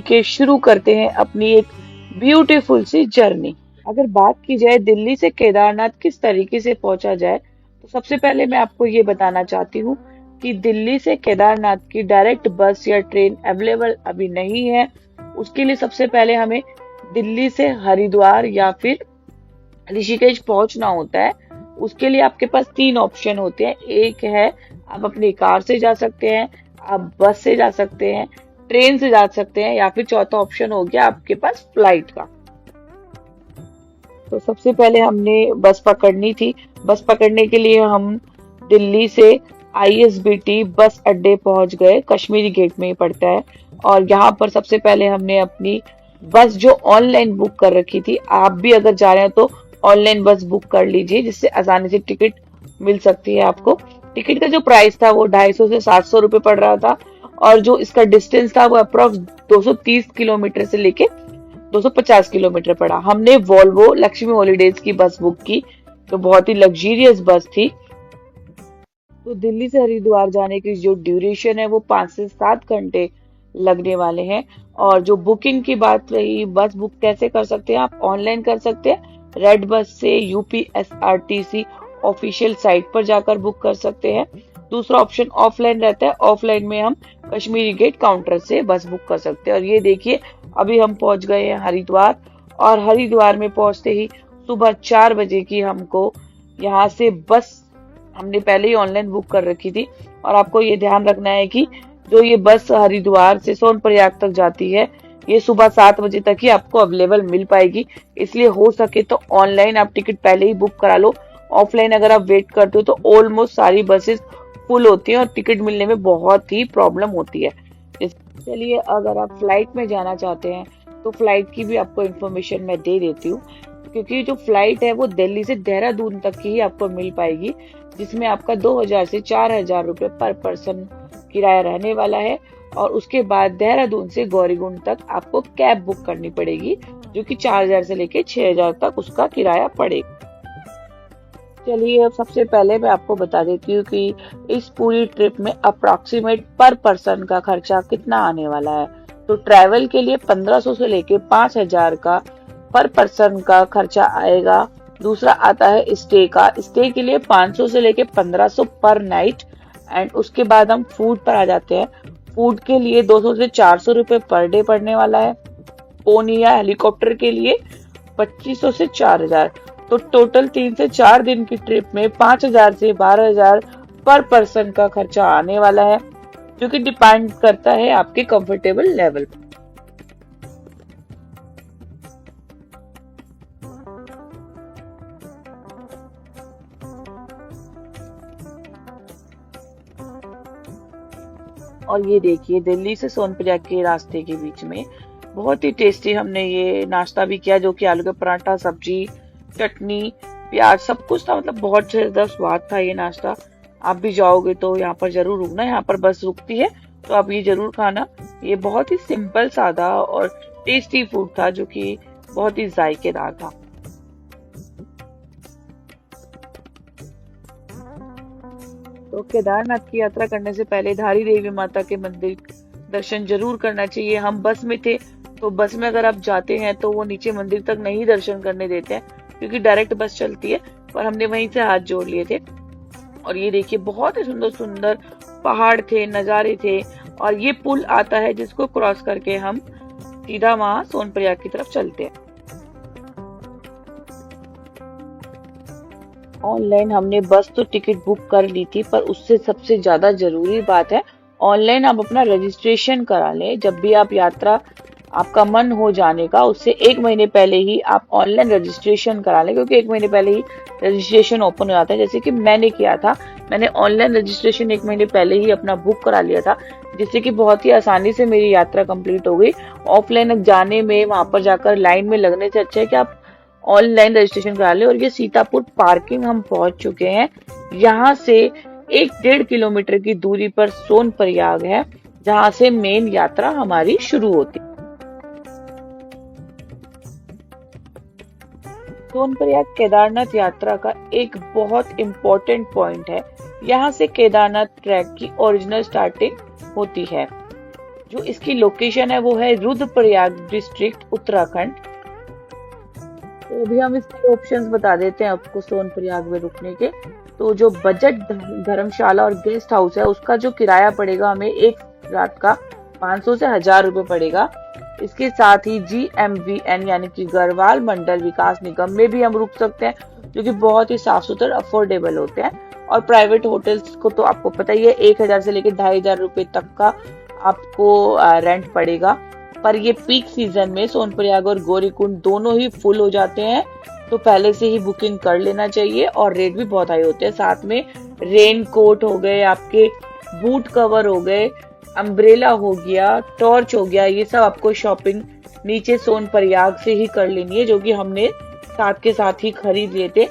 के शुरू करते हैं अपनी एक ब्यूटीफुल सी जर्नी। अगर बात की जाए दिल्ली से केदारनाथ किस तरीके से पहुंचा जाए, तो सबसे पहले मैं आपको ये बताना चाहती हूँ कि दिल्ली से केदारनाथ की डायरेक्ट बस या ट्रेन अवेलेबल अभी नहीं है। उसके लिए सबसे पहले हमें दिल्ली से हरिद्वार या फिर ऋषिकेश पहुंचना होता है। उसके लिए आपके पास 3 ऑप्शन होते हैं। एक है आप अपनी कार से जा सकते हैं, आप बस से जा सकते हैं, ट्रेन से जा सकते हैं, या फिर चौथा ऑप्शन हो गया आपके पास फ्लाइट का। तो सबसे पहले हमने बस पकड़नी थी। बस पकड़ने के लिए हम दिल्ली से ISBT बस अड्डे पहुंच गए। कश्मीरी गेट में ही पड़ता है। और यहाँ पर सबसे पहले हमने अपनी बस जो ऑनलाइन बुक कर रखी थी, आप भी अगर जा रहे हैं तो ऑनलाइन बस बुक कर लीजिए, जिससे आसानी से टिकट मिल सकती है आपको। टिकट का जो प्राइस था वो 250 से 700 रुपए पड़ रहा था, और जो इसका डिस्टेंस था वो अप्रोक्स 230 किलोमीटर से लेके 250 किलोमीटर पड़ा। हमने वॉल्वो लक्ष्मी हॉलीडेज की बस बुक की, तो बहुत ही लग्जरियस बस थी। तो दिल्ली से हरिद्वार जाने की जो ड्यूरेशन है वो 5 से 7 घंटे लगने वाले हैं। और जो बुकिंग की बात रही, बस बुक कैसे कर सकते हैं, आप ऑनलाइन कर सकते हैं। रेड बस से UPSRTC ऑफिशियल साइट पर जाकर बुक कर सकते हैं। दूसरा ऑप्शन ऑफलाइन रहता है। ऑफलाइन में हम कश्मीरी गेट काउंटर से बस बुक कर सकते हैं। और ये देखिए, अभी हम पहुंच गए हैं हरिद्वार, और हरिद्वार में पहुंचते ही सुबह 4 बजे की हमको यहाँ से बस हमने पहले ही ऑनलाइन बुक कर रखी थी। और आपको ये ध्यान रखना है कि जो ये बस हरिद्वार से सोनप्रयाग तक जाती है, ये सुबह 7 बजे तक ही आपको अवेलेबल मिल पाएगी। इसलिए हो सके तो ऑनलाइन आप टिकट पहले ही बुक करा लो। ऑफलाइन अगर आप वेट करते हो तो ऑलमोस्ट सारी बसेस फुल होती हैं और टिकट मिलने में बहुत ही प्रॉब्लम होती है। चलिए, अगर आप फ्लाइट में जाना चाहते हैं तो फ्लाइट की भी आपको इन्फॉर्मेशन मैं दे देती हूँ। क्योंकि जो फ्लाइट है वो दिल्ली से देहरादून तक की ही आपको मिल पाएगी, जिसमें आपका 2000 से 4000 रुपए पर पर्सन किराया रहने वाला है। और उसके बाद देहरादून से गौरीकुंड तक आपको कैब बुक करनी पड़ेगी, जो कि 4000 से लेके 6000 तक उसका किराया पड़ेगा। चलिए, अब सबसे पहले मैं आपको बता देती हूँ कि इस पूरी ट्रिप में अप्रोक्सीमेट पर पर्सन का खर्चा कितना आने वाला है। तो ट्रैवल के लिए 1500 से लेके 5000 का पर पर्सन का खर्चा आएगा। दूसरा आता है स्टे का। स्टे के लिए 500 से लेके 1500 पर नाइट। एंड उसके बाद हम फूड पर आ जाते हैं। फूड के लिए 200 से 400 रुपए पर डे पड़ने वाला है। पोनी या हेलीकॉप्टर के लिए 2500 से 4000। तो टोटल 3 से 4 दिन की ट्रिप में 5000 से 12000 पर पर्सन का खर्चा आने वाला है, जो कि डिपेंड करता है आपके कंफर्टेबल लेवल पर। और ये देखिए, दिल्ली से सोनप्रयाग के रास्ते के बीच में बहुत ही टेस्टी हमने ये नाश्ता भी किया, जो कि आलू का पराठा, सब्जी, चटनी, प्याज सब कुछ था। मतलब बहुत ज्यादा स्वाद था ये नाश्ता। आप भी जाओगे तो यहाँ पर जरूर रुकना। यहाँ पर बस रुकती है, तो आप ये जरूर खाना। ये बहुत ही सिंपल, सादा और टेस्टी फूड था, जो कि बहुत ही जायकेदार था। तो केदारनाथ की यात्रा करने से पहले धारी देवी माता के मंदिर दर्शन जरूर करना चाहिए। हम बस में थे, तो बस में अगर आप जाते हैं तो वो नीचे मंदिर तक नहीं दर्शन करने देते हैं, क्योंकि डायरेक्ट बस चलती है। पर हमने वहीं से हाथ जोड़ लिए थे। और ये देखिए, बहुत ही सुंदर सुंदर पहाड़ थे, नजारे थे। और ये पुल आता है जिसको क्रॉस करके हम सीधा वहां सोनप्रयाग की तरफ चलते हैं। ऑनलाइन हमने बस तो टिकट बुक कर ली थी, पर उससे सबसे ज्यादा जरूरी बात है ऑनलाइन आप अपना रजिस्ट्रेशन करा लें। जब भी आप यात्रा आपका मन हो जाने का, उससे 1 महीने पहले ही आप ऑनलाइन रजिस्ट्रेशन करा लें, क्योंकि 1 महीने पहले ही रजिस्ट्रेशन ओपन हो जाता है। जैसे कि मैंने किया था, मैंने ऑनलाइन रजिस्ट्रेशन 1 महीने पहले ही अपना बुक करा लिया था, जिससे कि बहुत ही आसानी से मेरी यात्रा कंप्लीट हो गई। ऑफलाइन जाने में, वहां पर जाकर लाइन में लगने से अच्छा है कि आप ऑनलाइन रजिस्ट्रेशन करा ले। और ये सीतापुर पार्किंग हम पहुंच चुके हैं। यहाँ से 1-1.5 किलोमीटर की दूरी पर सोनप्रयाग है, जहाँ से मेन यात्रा हमारी शुरू होती है। सोनप्रयाग केदारनाथ यात्रा का एक बहुत इम्पोर्टेंट पॉइंट है। यहाँ से केदारनाथ ट्रैक की ओरिजिनल स्टार्टिंग होती है। जो इसकी लोकेशन है वो है रुद्रप्रयाग डिस्ट्रिक्ट, उत्तराखंड। तो अभी हम इसके ऑप्शंस बता देते हैं आपको सोनप्रयाग में रुकने के। तो जो बजट धर्मशाला और गेस्ट हाउस है उसका जो किराया पड़ेगा हमें एक रात का 500 से 1000 रुपए पड़ेगा। इसके साथ ही GMVN यानी कि गढ़वाल मंडल विकास निगम में भी हम रुक सकते हैं, जो कि बहुत ही साफ सुथरे अफोर्डेबल होते हैं। और प्राइवेट होटल्स को तो आपको पता ही है 1000 से लेकर 2500 रुपए तक का आपको रेंट पड़ेगा। पर ये पीक सीजन में सोनप्रयाग और गौरीकुंड दोनों ही फुल हो जाते हैं, तो पहले से ही बुकिंग कर लेना चाहिए। और रेट भी बहुत हाई होते हैं। साथ में रेन कोट हो गए, आपके बूट कवर हो गए, अम्ब्रेला हो गया, टॉर्च हो गया, ये सब आपको शॉपिंग नीचे सोनप्रयाग से ही कर लेनी है, जो कि हमने साथ के साथ ही खरीद लिए थे।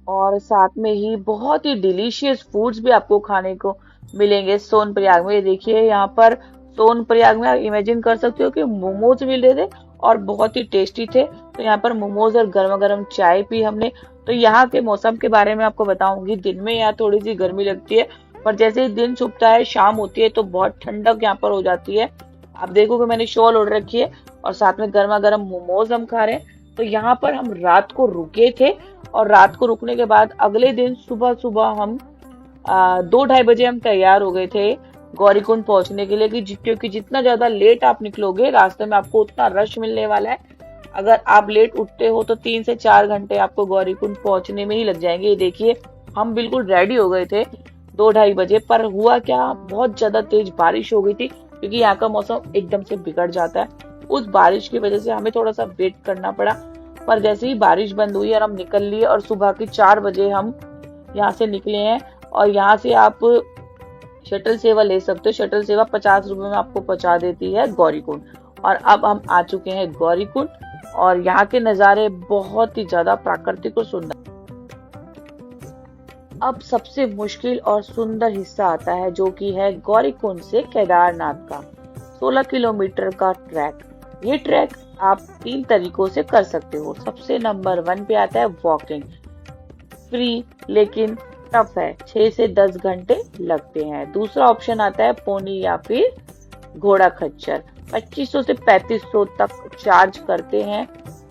और साथ में ही बहुत ही डिलीशियस फूड्स भी आपको खाने को मिलेंगे सोनप्रयाग में। देखिए यहाँ पर सोनप्रयाग में आप इमेजिन कर सकते हो कि मोमोज मिल रहे थे और बहुत ही टेस्टी थे। तो यहाँ पर मोमोज और गर्मा गर्म चाय पी हमने। तो यहाँ के मौसम के बारे में आपको बताऊंगी। दिन में यहाँ थोड़ी सी गर्मी लगती है, पर जैसे ही दिन छुपता है, शाम होती है, तो बहुत ठंडक यहाँ पर हो जाती है। आप देखोगे मैंने शॉल ओढ़ रखी है और साथ में गर्मा गर्म मोमोज हम खा रहे हैं। तो यहाँ पर हम रात को रुके थे और रात को रुकने के बाद अगले दिन सुबह सुबह हम 2-2:30 बजे हम तैयार हो गए थे गौरीकुंड पहुंचने के लिए। क्योंकि जितना ज्यादा लेट आप निकलोगे रास्ते में आपको उतना रश मिलने वाला है। अगर आप लेट उठते हो तो 3 से 4 घंटे आपको गौरीकुंड पहुंचने में ही लग जाएंगे। ये देखिए हम बिल्कुल रेडी हो गए थे 2-2:30 बजे, पर हुआ क्या, बहुत ज्यादा तेज बारिश हो गई थी। क्योंकि यहाँ का मौसम एकदम से बिगड़ जाता है, उस बारिश की वजह से हमें थोड़ा सा वेट करना पड़ा। पर जैसे ही बारिश बंद हुई और हम निकल लिए, और सुबह के 4 बजे हम यहाँ से निकले हैं। और यहाँ से आप शटल सेवा ले सकते हो। शटल सेवा 50 रुपए में आपको पहुंचा देती है गौरीकुंड। और अब हम आ चुके हैं गौरीकुंड, और यहाँ के नज़ारे बहुत ही ज्यादा प्राकृतिक और सुंदर। अब सबसे मुश्किल और सुंदर हिस्सा आता है, जो कि है गौरीकुंड से केदारनाथ का 16 किलोमीटर का ट्रैक। ये ट्रैक आप 3 तरीकों से कर सकते हो। सबसे नंबर 1 पे आता है वॉकिंग, फ्री लेकिन टफ है, 6 से 10 घंटे लगते हैं। दूसरा ऑप्शन आता है पोनी या फिर घोड़ा खच्चर, 2500 से 3500 तक चार्ज करते हैं।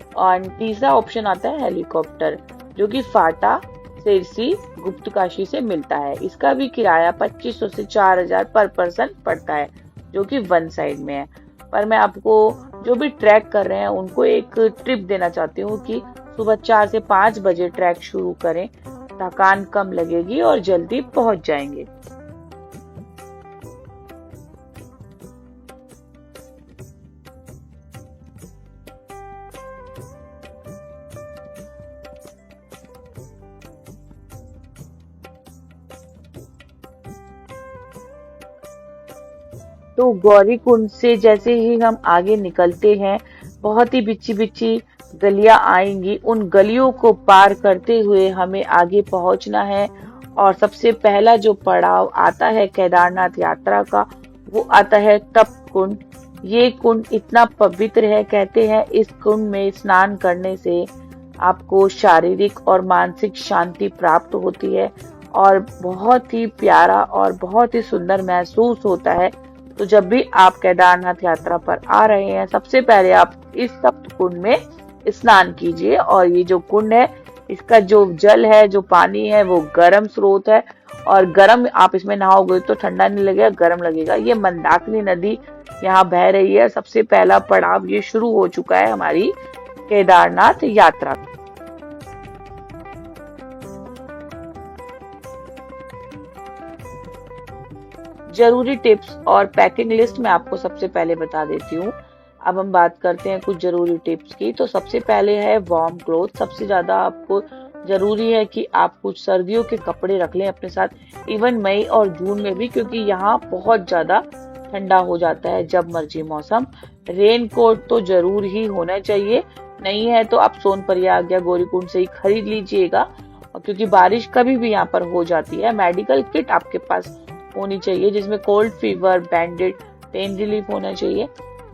और तीसरा ऑप्शन आता है हेलीकॉप्टर, जो कि फाटा, सिरसी, गुप्तकाशी से मिलता है। इसका भी किराया 2500 से 4000 पर पर्सन पड़ता है, जो कि वन साइड में है। पर मैं आपको जो भी ट्रैक कर रहे हैं उनको एक ट्रिप देना चाहती हूँ कि सुबह 4 से 5 बजे ट्रैक शुरू करें, थकान कम लगेगी और जल्दी पहुंच जाएंगे। तो गौरीकुंड से जैसे ही हम आगे निकलते हैं, बहुत ही बिच्छी बिच्छी गलियां आएंगी। उन गलियों को पार करते हुए हमें आगे पहुंचना है। और सबसे पहला जो पड़ाव आता है केदारनाथ यात्रा का, वो आता है तप कुंड। ये कुंड इतना पवित्र है, कहते हैं इस कुंड में स्नान करने से आपको शारीरिक और मानसिक शांति प्राप्त होती है और बहुत ही प्यारा और बहुत ही सुंदर महसूस होता है। तो जब भी आप केदारनाथ यात्रा पर आ रहे हैं, सबसे पहले आप इस सप्त कुंड में स्नान कीजिए। और ये जो कुंड है, इसका जो जल है, जो पानी है, वो गर्म स्रोत है। और गर्म आप इसमें नहाओगे तो ठंडा नहीं लगेगा, गर्म लगेगा। ये मंदाकिनी नदी यहाँ बह रही है। सबसे पहला पड़ाव ये शुरू हो चुका है हमारी केदारनाथ यात्रा। जरूरी टिप्स और पैकिंग लिस्ट मैं आपको सबसे पहले बता देती हूँ। अब हम बात करते हैं कुछ जरूरी टिप्स की। तो सबसे पहले है वार्म क्लोथ। सबसे ज्यादा आपको जरूरी है कि आप कुछ सर्दियों के कपड़े रख लें अपने साथ, इवन मई और जून में भी, क्योंकि यहाँ बहुत ज्यादा ठंडा हो जाता है जब मर्जी मौसम। रेन कोट तो जरूर ही होना चाहिए, नहीं है तो आप सोनप्रयाग या गौरीकुंड से ही खरीद लीजिएगा, क्योंकि बारिश कभी भी यहाँ पर हो जाती है। मेडिकल किट आपके पास होनी चाहिए, जिसमें कोल्ड फीवर, बैंडेड, पेन रिलीफ होना चाहिए।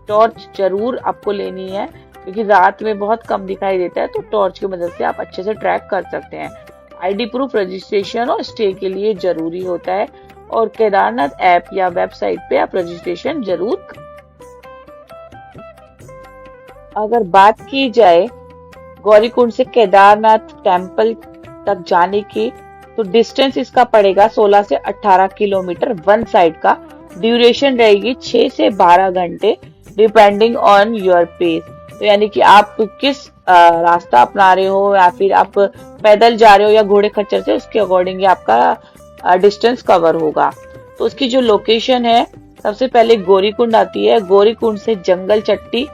टॉर्च जरूर आपको लेनी है, क्योंकि रात में बहुत कम दिखाई देता है, तो टॉर्च की मदद से आप अच्छे से ट्रैक कर सकते हैं। आईडी प्रूफ रजिस्ट्रेशन और स्टे के लिए जरूरी होता है, और केदारनाथ ऐप या वेबसाइट पे आप रजिस्ट्रेशन जरूर। अगर बात की जाए गौरीकुंड से केदारनाथ टेम्पल तक जाने की, तो डिस्टेंस इसका पड़ेगा 16 से 18 किलोमीटर वन साइड का। ड्यूरेशन रहेगी 6 से 12 घंटे, डिपेंडिंग ऑन योर पेस। तो यानी कि आप किस रास्ता अपना रहे हो, या फिर आप पैदल जा रहे हो या घोड़े खच्चर से, उसके अकॉर्डिंग ही आपका डिस्टेंस कवर होगा। तो उसकी जो लोकेशन है, सबसे पहले गौरीकुंड आती है। गौरीकुंड से जंगल चट्टी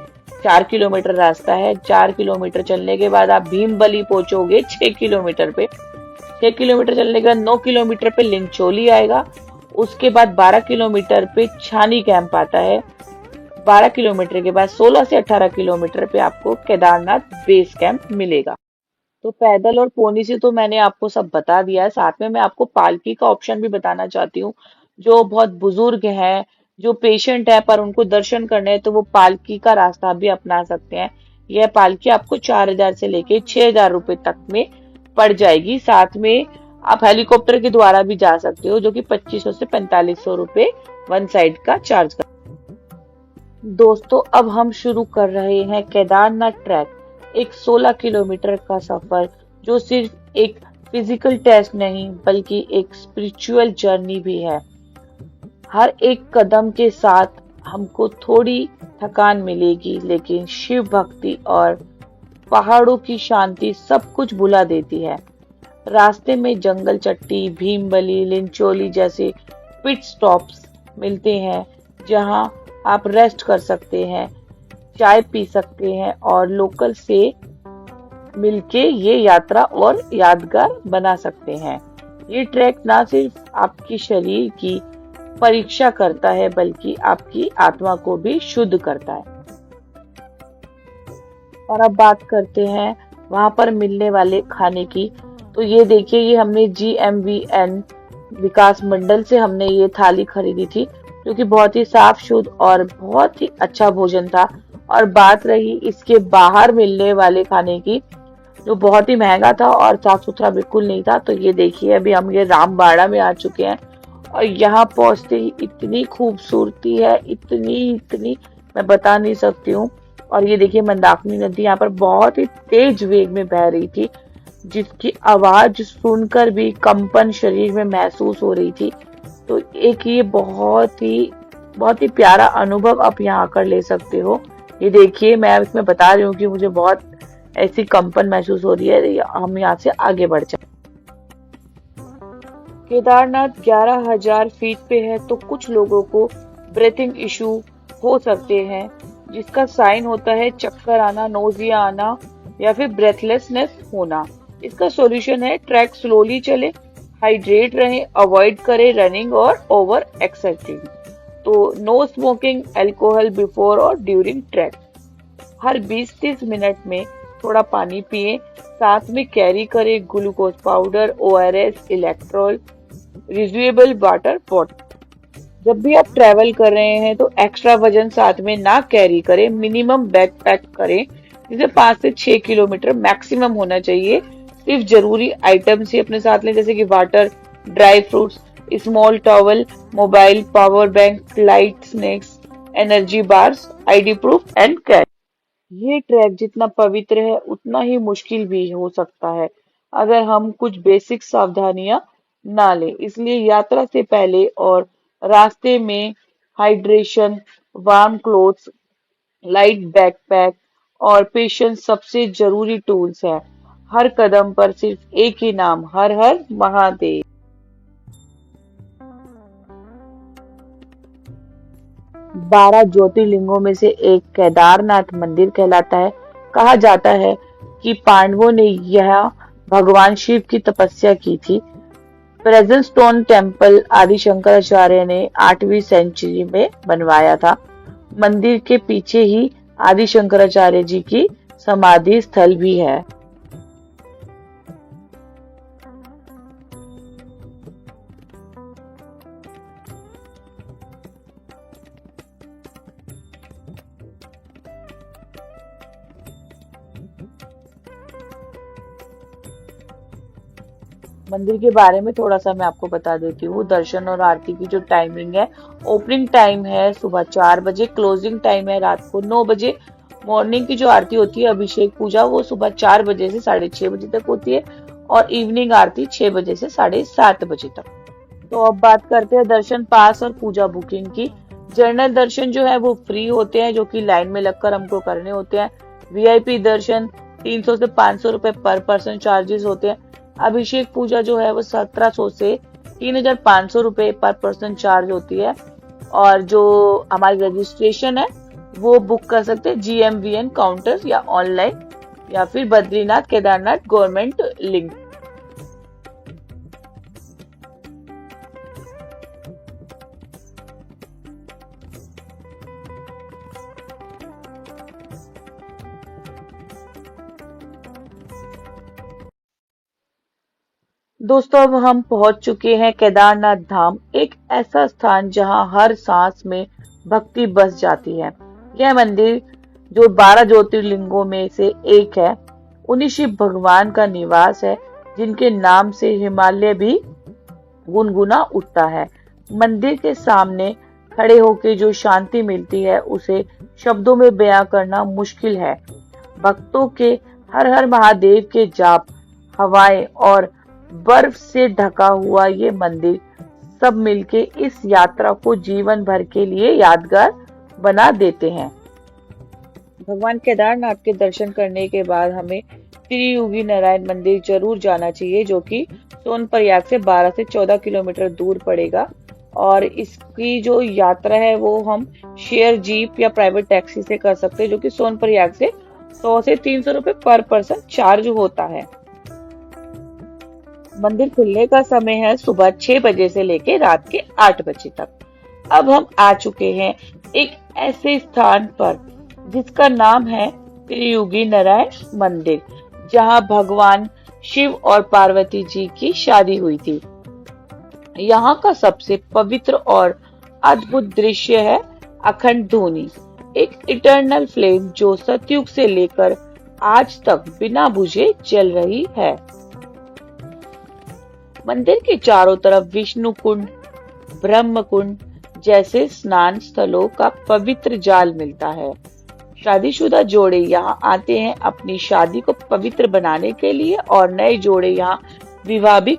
4 किलोमीटर रास्ता है। 4 किलोमीटर चलने के बाद आप भीमबली पहुंचोगे 6 किलोमीटर पे। 6 किलोमीटर चलने के बाद 9 किलोमीटर पे लिंचोली आएगा। उसके बाद 12 किलोमीटर पे छानी कैंप आता है। 12 किलोमीटर के बाद 16 से 18 किलोमीटर पे आपको केदारनाथ बेस कैंप मिलेगा। तो पैदल और पोनी से तो मैंने आपको सब बता दिया है। साथ में मैं आपको पालकी का ऑप्शन भी बताना चाहती हूँ। जो बहुत बुजुर्ग हैं, जो पेशेंट है पर उनको दर्शन करने हैं, तो वो पालकी का रास्ता भी अपना सकते हैं। यह पालकी आपको 4,000 से लेके 6,000 रुपए तक में पड़ जाएगी। साथ में आप हेलीकॉप्टर के द्वारा भी जा सकते हो, जो कि 2500 से 4500 रुपए वन साइड का चार्ज कर। दोस्तों, अब हम शुरू कर रहे हैं केदारनाथ ट्रैक, एक 16 किलोमीटर का सफर, जो सिर्फ एक फिजिकल टेस्ट नहीं बल्कि एक स्पिरिचुअल जर्नी भी है। हर एक कदम के साथ हमको थोड़ी थकान मिलेगी, लेकिन शिव भक्ति और पहाड़ों की शांति सब कुछ भुला देती है। रास्ते में जंगल चट्टी, भीमबली, लिंचोली जैसे पिट स्टॉप्स मिलते हैं, जहां आप रेस्ट कर सकते हैं, चाय पी सकते हैं और लोकल से मिलके ये यात्रा और यादगार बना सकते हैं। ये ट्रैक ना सिर्फ आपकी शरीर की परीक्षा करता है, बल्कि आपकी आत्मा को भी शुद्ध करता है। और अब बात करते हैं वहां पर मिलने वाले खाने की। तो ये देखिए, ये हमने GMVN विकास मंडल से हमने ये थाली खरीदी थी, जो कि बहुत ही साफ शुद्ध और बहुत ही अच्छा भोजन था। और बात रही इसके बाहर मिलने वाले खाने की, जो बहुत ही महंगा था और साफ सुथरा बिल्कुल नहीं था। तो ये देखिए, अभी हम ये रामबाड़ा में आ चुके हैं, और यहाँ पहुंचते ही इतनी खूबसूरती है, इतनी इतनी मैं बता नहीं सकती हूँ। और ये देखिए, मंदाकिनी नदी यहाँ पर बहुत ही तेज वेग में बह रही थी, जिसकी आवाज सुनकर भी कंपन शरीर में महसूस हो रही थी। तो एक ये बहुत ही प्यारा अनुभव आप यहाँ आकर ले सकते हो। ये देखिए, मैं इसमें बता रही हूँ कि मुझे बहुत ऐसी कंपन महसूस हो रही है। हम यहाँ से आगे बढ़ जाए। केदारनाथ 11,000 फीट पे है, तो कुछ लोगों को ब्रेथिंग इशू हो सकते हैं, जिसका साइन होता है चक्कर आना, नोजिया आना या फिर ब्रेथलेसनेस होना। इसका सॉल्यूशन है ट्रैक स्लोली चले, हाइड्रेट रहें, अवॉइड करें रनिंग और ओवर एक्सरसाइजिंग। तो नो स्मोकिंग, अल्कोहल बिफोर और ड्यूरिंग ट्रैक। हर 20-30 मिनट में थोड़ा पानी पिए, साथ में कैरी करें glucose powder, ORS, Electral, reusable water bottle. जब भी आप ट्रैवल कर रहे हैं तो एक्स्ट्रा वजन साथ में ना कैरी करें, मिनिमम बैग पैक करें, जिसे 5 से 6 किलोमीटर मैक्सिमम होना चाहिए। सिर्फ जरूरी आइटम्स ही अपने साथ लें, जैसे कि water, dry fruits, small towel, mobile, power bank, light snacks, energy bars, ID proof and cash. ये ट्रैक जितना पवित्र है उतना ही मुश्किल भी हो सकता है, अगर हम कुछ बेसिक सावधानियां ना लें। इसलिए यात्रा से पहले और रास्ते में hydration, warm clothes, light backpack और पेशेंस सबसे जरूरी टूल्स हैं। हर कदम पर सिर्फ एक ही नाम, हर हर महादेव। 12 ज्योतिर्लिंगों में से एक केदारनाथ मंदिर कहलाता है। कहा जाता है कि पांडवों ने यह भगवान शिव की तपस्या की थी। प्रेजेंट स्टोन टेम्पल आदि शंकराचार्य ने 8वीं सेंचुरी में बनवाया था। मंदिर के पीछे ही आदि शंकराचार्य जी की समाधि स्थल भी है। मंदिर के बारे में थोड़ा सा मैं आपको बता देती हूँ। दर्शन और आरती की जो टाइमिंग है, ओपनिंग टाइम है सुबह 4 बजे, क्लोजिंग टाइम है रात को 9 बजे। मॉर्निंग की जो आरती होती है, अभिषेक पूजा, वो सुबह 4 बजे से 6:30 बजे तक होती है, और इवनिंग आरती 6 बजे से 7:30 बजे तक। तो अब बात करते हैं दर्शन पास और पूजा बुकिंग की। जनरल दर्शन जो है वो फ्री होते हैं, जो कि लाइन में लगकर हमको करने होते हैं। वीआईपी दर्शन 300 से 500 रुपए पर पर्सन चार्जेस होते हैं। अभिषेक पूजा जो है वो 1700 से 3500 रुपए पर पर्सन चार्ज होती है। और जो हमारी रजिस्ट्रेशन है वो बुक कर सकते हैं GMVN काउंटर या ऑनलाइन, या फिर बद्रीनाथ केदारनाथ गवर्नमेंट लिंक। दोस्तों, अब हम पहुंच चुके हैं केदारनाथ धाम, एक ऐसा स्थान जहां हर सांस में भक्ति बस जाती है। यह मंदिर जो 12 ज्योतिर्लिंगों में से एक है, उन्हीं शिव भगवान का निवास है, जिनके नाम से हिमालय भी गुनगुना उठता है। मंदिर के सामने खड़े होकर जो शांति मिलती है, उसे शब्दों में बयां करना मुश्किल है। भक्तों के हर हर महादेव के जाप, हवाएं और बर्फ से ढका हुआ ये मंदिर सब मिलके इस यात्रा को जीवन भर के लिए यादगार बना देते हैं। भगवान केदारनाथ के दर्शन करने के बाद हमें त्रियुगी नारायण मंदिर जरूर जाना चाहिए, जो कि सोनप्रयाग से 12 से 14 किलोमीटर दूर पड़ेगा। और इसकी जो यात्रा है वो हम शेयर जीप या प्राइवेट टैक्सी से कर सकते हैं, जो कि सोनप्रयाग से 100 से 300 रुपए पर पर्सन चार्ज होता है। मंदिर खुलने का समय है सुबह 6 बजे से लेकर रात के 8 बजे तक। अब हम आ चुके हैं एक ऐसे स्थान पर जिसका नाम है त्रियुगी नारायण मंदिर, जहां भगवान शिव और पार्वती जी की शादी हुई थी। यहाँ का सबसे पवित्र और अद्भुत दृश्य है अखंड धूनी, एक इटर्नल फ्लेम जो सतयुग से लेकर आज तक बिना बुझे जल रही है। मंदिर के चारों तरफ विष्णु कुंड, ब्रह्म कुंड जैसे स्नान स्थलों का पवित्र जाल मिलता है। शादीशुदा जोड़े यहाँ आते हैं अपनी शादी को पवित्र बनाने के लिए, और नए जोड़े यहाँ विवाह भी